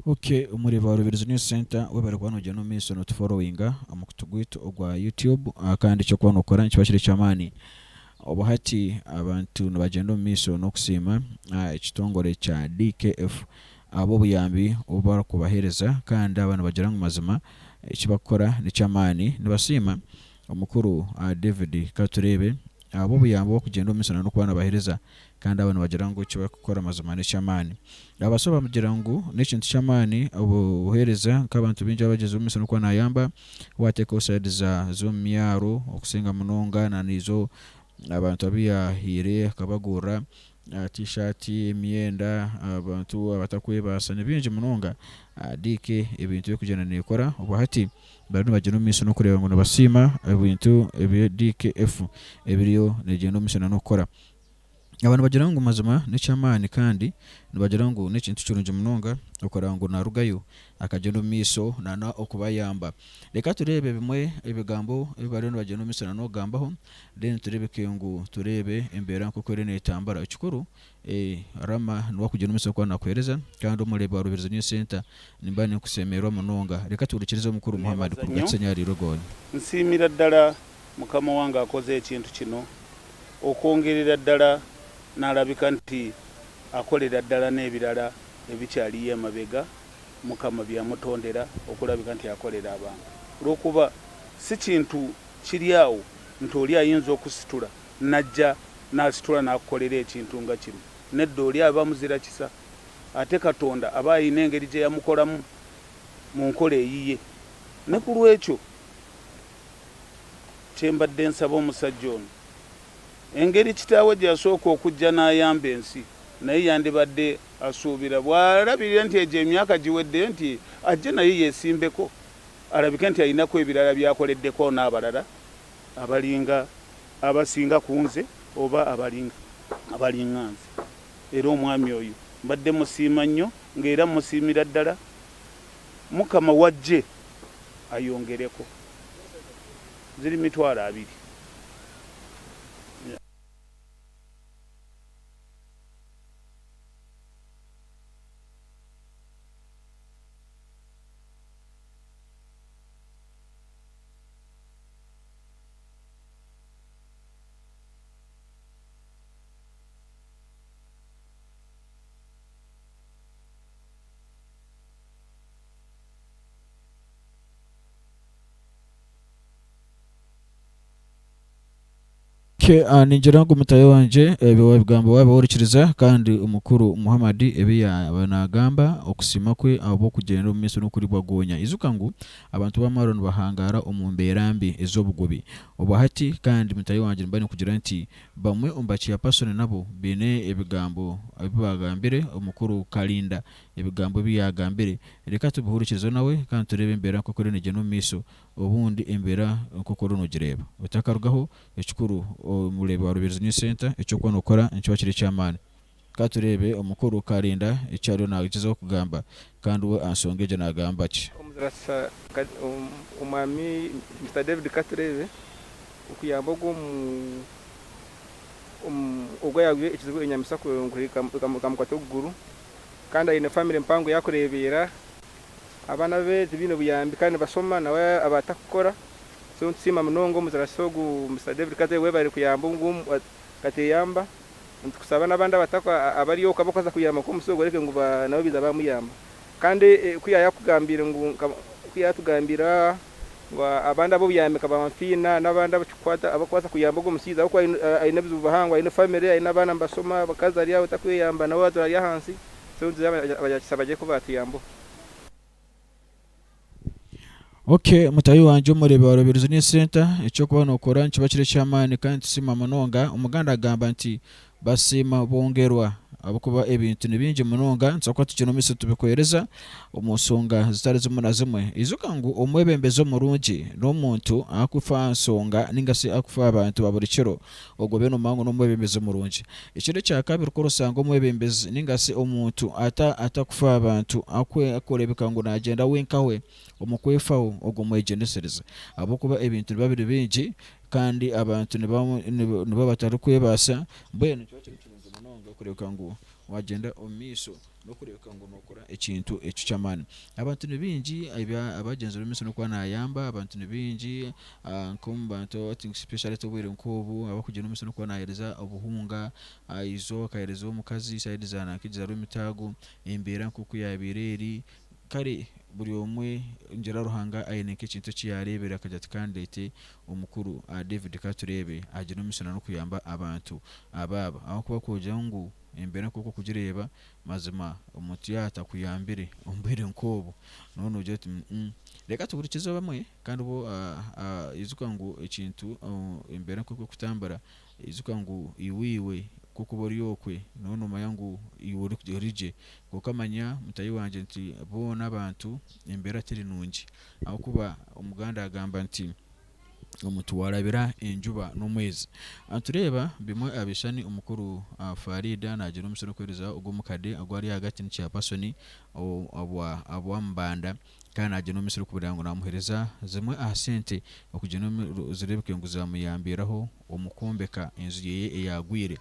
Okay, umureba wa Rubirizi News Center webarwa no no miso not followinga amukutugwito ogwa YouTube kandi cyo kubona ukora nkibashire cyamani obuhati abantu nabagenda miso no kusima ekitongore cha D.K.F abo buyambi ubara kubahereza kandi abantu bagira mu mazima ekibakora ni cyamani nibasima omukuru David Katurebe abo buyambo bo kugenda miso no kubana bahereza kandi abantu bagira ngo kibakora mazima ni cyamani abasoba mugira ngo n'ikintu cyamani ubuhereza k'abantu binje bageze umiso no kubana yamba wateka uside zo myaro okusenga munonga na nizo abantu abiyahire kabagura t-shirt imyenda abantu abatakwebasa n'ibinje munonga dike ibintu byo kugenda nikora ubuhati bari bagenda umiso no kureba ngo nabasima ibintu D.K.F ebiriyo negenda umiso no kora abantu bagira ngo mazima n'icyamani kandi nibagira ngo n'ikintu cyurunje munonga ukora ngo narugayo akagenda miso nana okubayamba reka turebe bimwe ibigambo bari bagenda miso no gambaho then turebe kengu turebe embera kuko rene itambara ikikuru rama no kugenda miso kwa nakwereza kandi umureba wa Rubirizi News Center nimbane kusemerwa munonga reka turikirize mukuru Muhammad ku gatsenyari rogoni nsimira ddala mukama wanga akoze ekintu kino okongerera ddala nalabika nti akolera ddala n'ebirala ebikyaliyo emabega mukama byamutondera okulabika nti akolera abantu olwokuba si kintu kiri awo nti oli ayinza okusitula najja n'asitula n'akukolera ekintu nga kino nedda oli aba muzira kisa ate Katonda aba ayina engeri gye yamukolamu mu nkola eyiye ne ku lwekyo kyembadde nsaba omusajja ono engeri kitaawe gyasooka okujja n'ayamba ensi naye yandibadde asuubira bw'alabirira nti egyo emyaka giwedde nti ajje naye yeesimbeko alabike nti ayinako ebirala byakoleddeko n'abalala abalinga abasinga ku nze oba abalinga nze era omwami oyo mbadde musiima nnyo ng'era musiimira ddala mukama wajje ayongereko ziri 200. ninjira ngo mutayo wanje bigambo waba urikiriza kandi umukuru Muhammad ebiya banagamba okusima kwe abo kugenda mu miso no kuri bwagonya izuka ngo abantu b'amarono bahangara omumberambi ezobugobi obahati kandi mutayo wanje mbane kugira nti bamwe umbachi ya person nabo bene ebigambo abibagambire umukuru Kalinda ebigambo biyagambire reka tubuhurikiriza nawe kandi turebe imbera ko kuri negeno miso obundi imbera ko no gireba utakarugaho ekikuru umureba wa Rubirizi News Center icyo kwa nokora nicyo bakiri cyamani katurebe umukuru Kalinda icyaro nagizeho kugamba kandi we ansongeje nagamba ki omuzirasa umami Mr David Katurebe ukuyamba go ubwo yaguye ikizwe inyamisa kamukwato guguru kandi ayine family mpango yakurebera abana be zibino buyambi kandi basoma nawe abatakukora so nsima munongo muzarasogu Mr David Katurebe we bari kuyamba ngum kateyamba ntukusaba nabandi abatakwa abariyo kabakoza kuyamba ko musogo reke ngo nabo biza bamuyamba kandi kuyaya kugambira ngo kuyatugambira ngo abandi abo buyamika bamfina nabandi abakwata abakwasa kuyamba go musiza uko ayine bizubahangwa ayine family ayine abana mbasoma bakazari yabo takwiyamba nawe azari yahansi so abajakisabaje ko batiyambo. Okay, mutayi wanje umurebe wa Rubirizi News Center icyo kubona ukora nkibakire cyamani kandi sima munonga umuganda agamba nti basima bongerwa abukuba ebintu nibinje munonga nsako tukino miso tubikohereza umusonga zitari zimwe izuka ngo umwebembezo murungi n'omuntu akufa nsonga ningase akufa abantu baburikiro ubwo beno mango n'umwebembezo murungi ikiro cya kabiri ko rusanga umwebembezi ningase omuntu atakufa abantu akorebeka ngo nagenda wenkawe umukwefaho ubwo mwegenesereza abukuba ebintu babiri bingi kandi abantu nibo batarukwebasa mbene cyo kureka ngo wagenda omiso no kureka ngo nokora ekintu ekyo ky'amaani. Abantu nibingi abagenzera emiso no kuba nayamba, abantu nibingi nkomu bantu especially tobwire nkobu abakugira emiso no kuba nahereza obuhunga izo kahereza omukazi side zana kigiza rumitago embeera nkuku yabireri kare buri omwe ngira ruhanga ayine nk'ekintu kiyarebera akajya tukandete omukuru David Katurebe agira emiso no kuyamba abantu ababa aho kuba kujya ngo embera kuko kugireba mazima omuntu yata kuyambire ombere nkobo none uje reka tugurikiza bamwe kandi bo izuka ngo ekintu embera kuko kutambara izuka ngo iwiwe kuko bori yokwe none umayangu iwuri kujorije kuko amanya mutayi wanje nti bo n'abantu embera tiri nungi aho kuba umuganda agamba nti omuntu warabira enjuba n'omwezi antureba bimwe abishani umukuru Farida nagira umusoro kwereza ugo mukade agwari hagati ni cya pasoni abwa mbanda kandi nagira umusoro kubirango namuhereza zimwe ahasente okugena zirebeke ngo zamuyambiraho omukombeka enzu yeye yagwire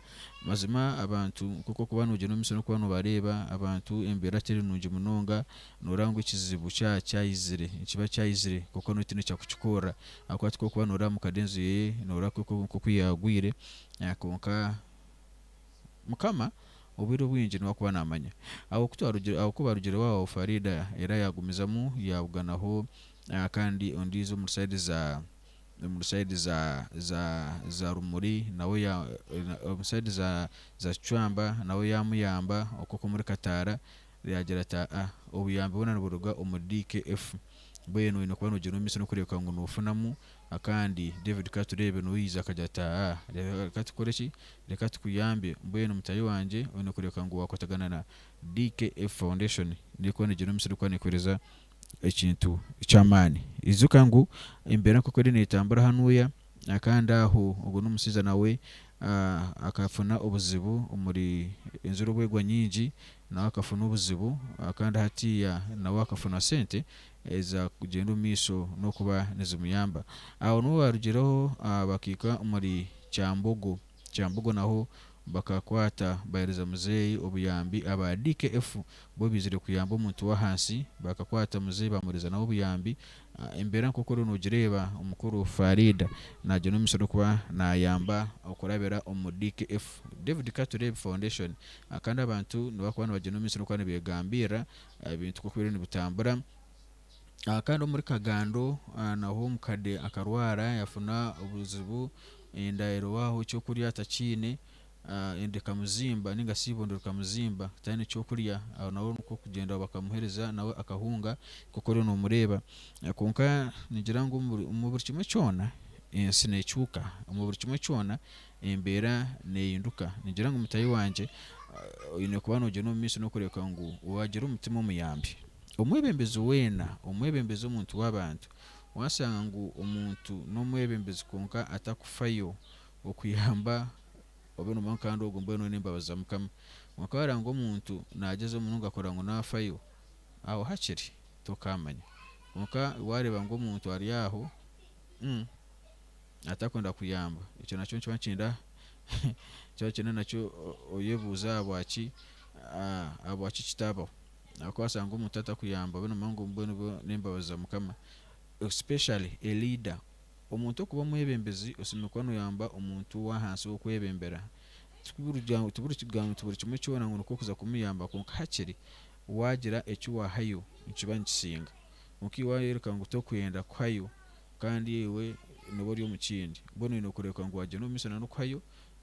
mazima abantu kuko kubana ugena umusoro kubano bareba abantu embera teri nungi munonga norango ikizibu cyayizire ikiba cyayizire kuko nutine cyakukikora akwati ko kubana ora mukadenzu yeye nora kuko yagwire yakonka mukama obiro bwinje no kuba namanya aho kutwarugire aho kuba rugire wao Farida era yagumizamu yabuganaho kandi ondizo mu side za rumuri nawe ya mu side za chwamba nawe yamuyamba okoko muri Katara yagira ta obuyambe bona nuburuga omu D.K.F bweno ino kuba nugeno miso no kureka ngo nufunamu akandi David Katurebe no yiza akajata reka tukorechi reka tukuyambe bweno mutayi wanje ino kureka ngo wakotagana na D.K.F Foundation ndiko negeno miso kwa nikoreza ekintu cy'amani izuka ngo imbera kuko rine itambara hanuya akandi aho ubwo numusiza nawe akafuna ubuzibu umuri inzuro bwegwa nyingi nawe akafuna ubuzibu akandi hatiya nawe akafuna sente eza kugenda miso no kuba nezumuyamba aho no warugeraho bakika muri cyambogo naho bakakwata bayereza muzeyi obuyambi aba D.K.F bo bizire kuyamba umuntu wa hasi bakakwata muzeyi bamuriza naho obuyambi embera kuko runo gireba umukuru Farida naje no misoro kuba nayamba okurabera omu D.K.F David Katurebe Foundation akanda abantu nibakwana baje no misoro kwana begambira ibintu kuko biri nibutambura akandi muri Kagando naho mukade akarwara yafuna ubuzibu indahiro waho cyo kuri atakine ende kamuzimba ninga sibondo kamuzimba tane cyo kuriya nawo nuko kugenda bakamuhereza nawe akahunga kuko rero no mureba konka nigira ngo mu buri kimwe cyona sinecyuka mu buri kimwe cyona embera neyinduka nigira ngo mutayi wanje ine kuba no geno miso no kureka ngo wagira umutima umuyambi umwebembezo wena umwebembezo umuntu wabantu wasanga ngo umuntu no mwebembezo konka atakufayo okuyamba obeno mankando ogombeno nimbabaza mukama mwakara ngo umuntu nageze umuntu ngakora ngo nafayo aho hakiri tokamanya muka wareba ngo umuntu ari yaho atakonda kuyamba icyo nacyo cyo cyo cyane nacyo oyebuza abwaci kitabo akwasanga umuntu atakuyamba beno mango mbeno nimbabaza mukama especially a leader omuntu kuba mwebembezi osimekwana yamba omuntu wa hansi wo kwebembera tuburi kimwe cyona ngo nuko kuza kumuyamba konka hakiri wagira ecyo wahayo nkibankisinga muki wayereka ngo tokwenda kwayo kandi yewe nobori yo mukindi bono ino kureka ngo waje no misana no kwayo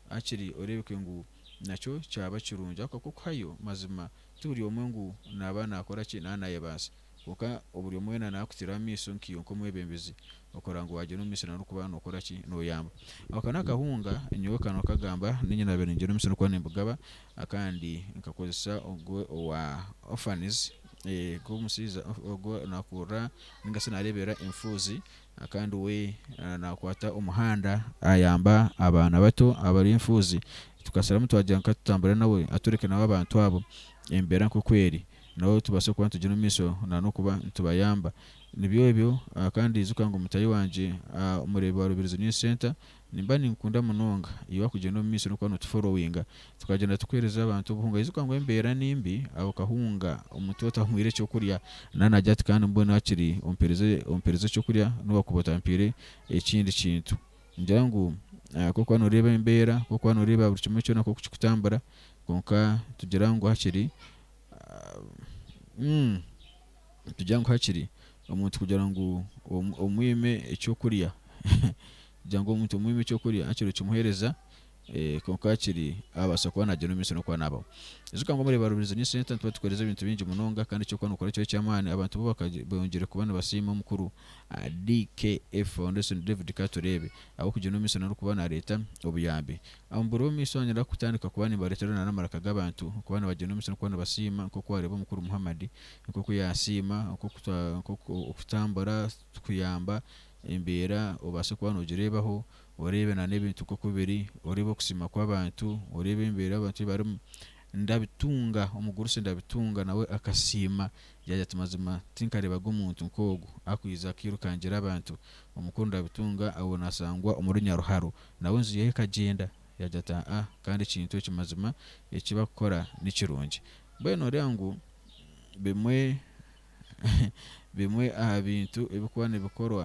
akiri orebeke ngo nacyo cyaba kirunja akako kwayo mazima turi omwe ngo nabana akora ki nanaye basi kuka oburi omwe nakutira miso nkiyo ko mwebembezi okora ngo waje no misana no kuba no kora ki no yamba akana kahunga nyowe kano kagamba ninye nabere nje no misana kwa nembugaba akandi nkakozesa ogwe wa orphans ko musiza ogwe nakura ningase narebera imfuzi akandi we nakwata umuhanda ayamba abana bato abari imfuzi tukasara mutwajya nkatambara nawe atureke nawe abantu abo embera ko kweri nawo tubase kuba tugena omumiso no kuba tubayamba nibyo ebyo kandi izuka ngo mutayi wanje umurebe wa Rubirizi News Center nimba ninkunda munonga iyo kugenda omumiso no kuba no tufollowinga tukagenda tukwereza abantu obuhunga izuka ngo embera nimbi abo kahunga umutota humwire cyo kurya nanajya kandi mbona akiri ompereze cyo kurya no bakubotampire ekindi kintu njangu koko hano ureba embera koko hano ureba buri kimwe cyo nako kukitambara konka tugira ngo hakiri tugira ngo hakiri umuntu kugira ngo umwime icyo kurya jango umuntu umwime icyo kurya akiri kimuhereza konka hakiri abasa kuba najya no miso no kwa nabo izuka ngo muri Rubirizi News Center twatwereza ibintu bingi munonga kandi cyo kwanukora cyo cyamane abantu bo bakabongera kubana basima mukuru D.K.F Foundation David Katurebe abo kujya no miso no kubana leta obuyambi amburo miso nyira kutandika kubana baretero na namaraka gabantu kubana bajya no miso no kubana basima nko kwareba mukuru Muhammad nko kuyasima nko kutambara kuyamba embera ubase kubana ugirebaho urebe na nebintu ko kubiri urebe kusima kw'abantu urebe imbere abantu bari ndabitunga umuguru se ndabitunga nawe akasima yajya tumazima tinkareba gumuntu nkogo akwiza kirukangira abantu umukuru ndabitunga abona sangwa umurinya ruharo nawe nziye kagenda yajya ta kandi ikintu kimazima ekibakora nikirungi beno ryangu bimwe bintu ebikuba nebikorwa